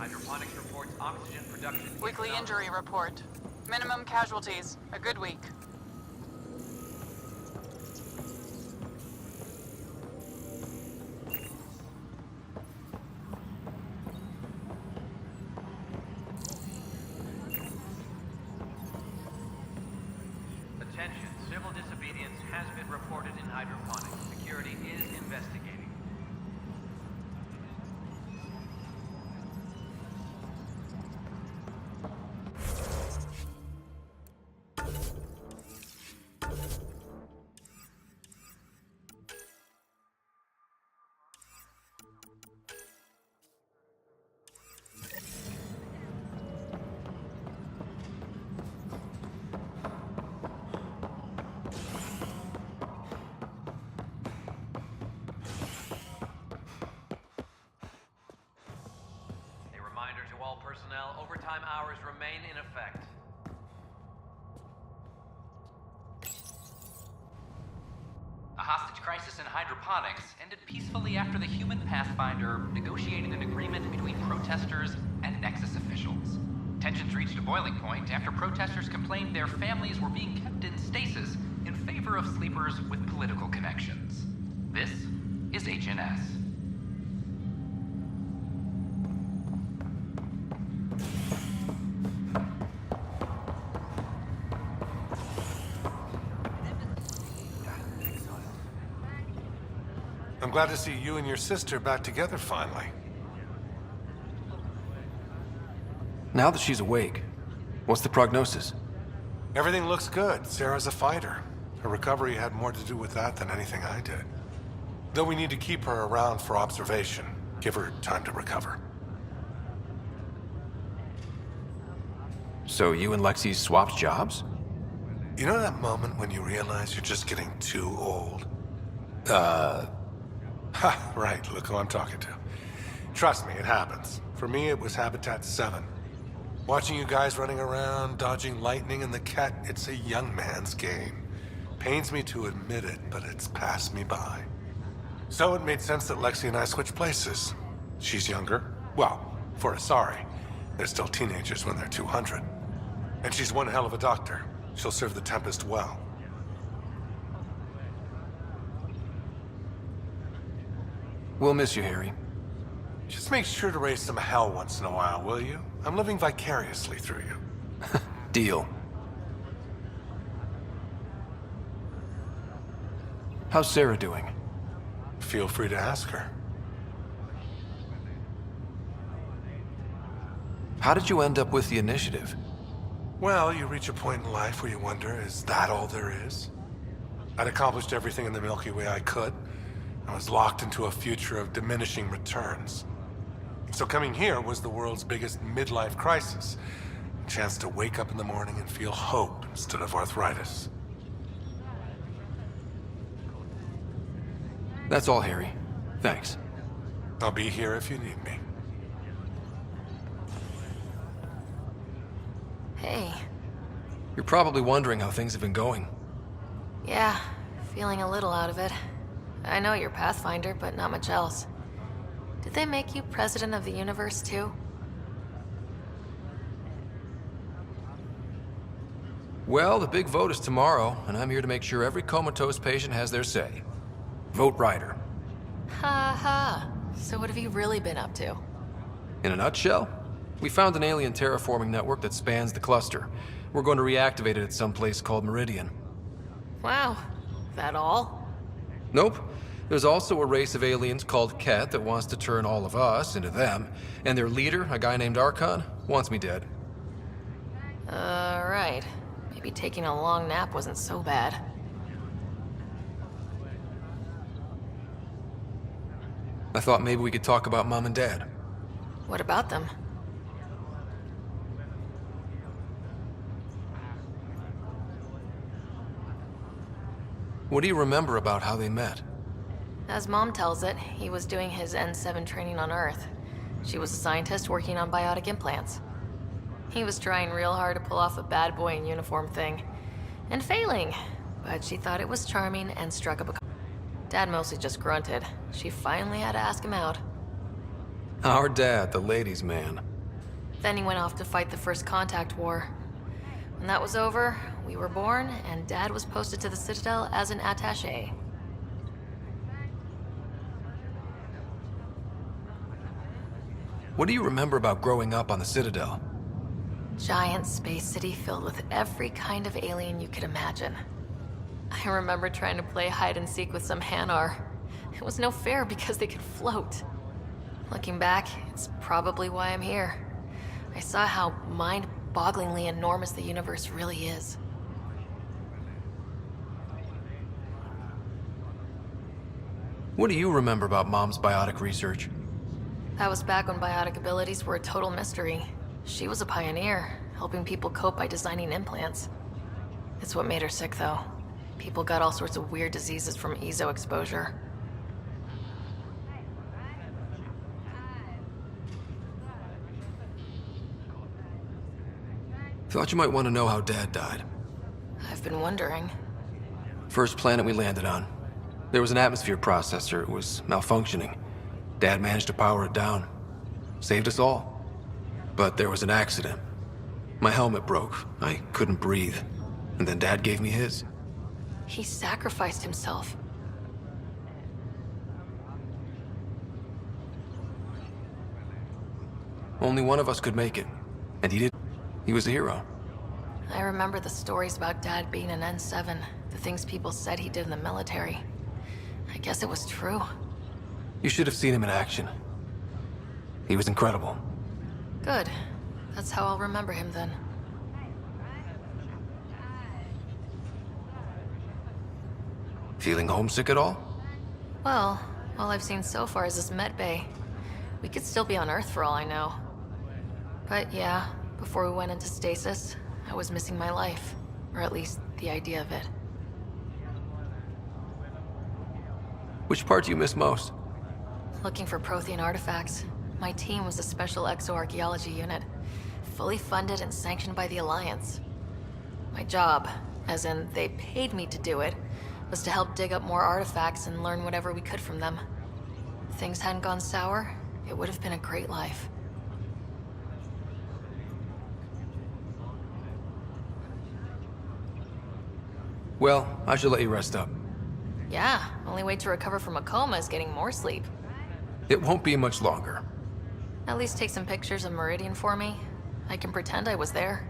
Hydroponics reports oxygen production. Weekly injury report. Minimum casualties. A good week. Attention, civil disobedience has been reported in hydroponics. Security is investigating. Reminder to all personnel, overtime hours remain in effect. A hostage crisis in hydroponics ended peacefully after the human Pathfinder negotiated an agreement between protesters and Nexus officials. Tensions reached a boiling point after protesters complained their families were being kept in stasis in favor of sleepers with political connections. This is HNS. I'm glad to see you and your sister back together finally. Now that she's awake, what's the prognosis? Everything looks good. Sarah's a fighter. Her recovery had more to do with that than anything I did. Though we need to keep her around for observation. Give her time to recover. So you and Lexi swapped jobs? You know that moment when you realize you're just getting too old? Ha, right, look who I'm talking to. Trust me, it happens. For me, it was Habitat 7. Watching you guys running around, dodging lightning and the cat, it's a young man's game. Pains me to admit it, but it's passed me by. So it made sense that Lexi and I switched places. She's younger. Well, for Asari. They're still teenagers when they're 200. And she's one hell of a doctor. She'll serve the Tempest well. We'll miss you, Harry. Just make sure to raise some hell once in a while, will you? I'm living vicariously through you. Deal. How's Sarah doing? Feel free to ask her. How did you end up with the initiative? Well, you reach a point in life where you wonder, is that all there is? I'd accomplished everything in the Milky Way I could. I was locked into a future of diminishing returns. So coming here was the world's biggest midlife crisis. A chance to wake up in the morning and feel hope instead of arthritis. That's all, Harry. Thanks. I'll be here if you need me. Hey. You're probably wondering how things have been going. Yeah, feeling a little out of it. I know you're Pathfinder, but not much else. Did they make you president of the universe, too? Well, the big vote is tomorrow, and I'm here to make sure every comatose patient has their say. Vote Ryder. Ha ha. So what have you really been up to? In a nutshell, we found an alien terraforming network that spans the cluster. We're going to reactivate it at some place called Meridian. Wow. That all? Nope. There's also a race of aliens called Ket that wants to turn all of us into them, and their leader, a guy named Archon, wants me dead. Right. Maybe taking a long nap wasn't so bad. I thought maybe we could talk about Mom and Dad. What about them? What do you remember about how they met? As Mom tells it, he was doing his N7 training on Earth. She was a scientist working on biotic implants. He was trying real hard to pull off a bad boy in uniform thing. And failing, but she thought it was charming and struck up a... Dad mostly just grunted. She finally had to ask him out. Our dad, the ladies' man. Then he went off to fight the First Contact War. When that was over, we were born, and Dad was posted to the Citadel as an attaché. What do you remember about growing up on the Citadel? Giant space city filled with every kind of alien you could imagine. I remember trying to play hide and seek with some Hanar. It was no fair because they could float. Looking back, it's probably why I'm here. I saw how mind-bogglingly enormous the universe really is. What do you remember about Mom's biotic research? That was back when biotic abilities were a total mystery. She was a pioneer, helping people cope by designing implants. It's what made her sick, though. People got all sorts of weird diseases from EZO exposure. Thought you might want to know how Dad died. I've been wondering. First planet we landed on. There was an atmosphere processor. It was malfunctioning. Dad managed to power it down. Saved us all. But there was an accident. My helmet broke. I couldn't breathe. And then Dad gave me his. He sacrificed himself. Only one of us could make it. And he did. He was a hero. I remember the stories about Dad being an N7, the things people said he did in the military. I guess it was true. You should have seen him in action. He was incredible. Good. That's how I'll remember him then. Feeling homesick at all? Well, all I've seen so far is this med bay. We could still be on Earth for all I know. But yeah, before we went into stasis, I was missing my life. Or at least the idea of it. Which part do you miss most? Looking for Prothean artifacts. My team was a special exoarchaeology unit, fully funded and sanctioned by the Alliance. My job, as in they paid me to do it, was to help dig up more artifacts and learn whatever we could from them. If things hadn't gone sour, it would have been a great life. Well, I should let you rest up. Yeah, only way to recover from a coma is getting more sleep. It won't be much longer. At least take some pictures of Meridian for me. I can pretend I was there.